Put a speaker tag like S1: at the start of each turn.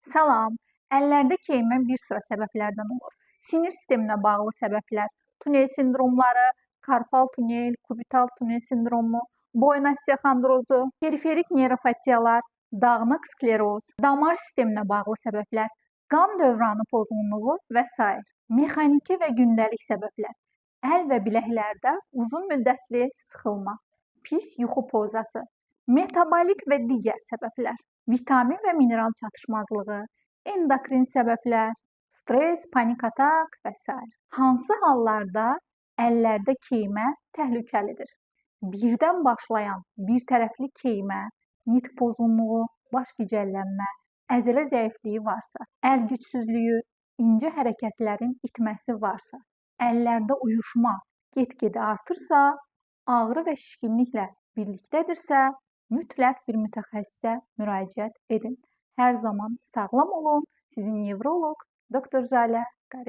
S1: Salam. Əllərdə keymə bir sıra səbəblərdən olur. Sinir sisteminə bağlı səbəblər, tunel sindromları, karpal tunel, kubital tunel sindromu, boyun osteoxondrozu, periferik neuropatiyalar, dağınıq skleroz, damar sisteminə bağlı səbəblər, qan dövranı pozğunluğu və s. Mexaniki və gündəlik səbəblər, əl və biləklərdə uzun müddətli sıxılma, pis yuxu pozası, metabolik və digər səbəblər, vitamin və mineral çatışmazlığı, endokrin səbəblər, stress, panik atak və s. Hansı hallarda əllərdə keymə təhlükəlidir? Birdən başlayan bir tərəfli keymə, nitq pozğunluğu, baş gicəllənmə, əzələ zəifliyi varsa, əl gücsüzlüyü, incə hərəkətlərin itməsi varsa, əllərdə uyuşma get-gedə artırsa, ağrı və şişkinliklə birlikdədirsə, mütləq bir mütəxəssisə müraciət edin. Hər zaman sağlam olun. Sizin nevroloq Dr. Jalə Qarayeva.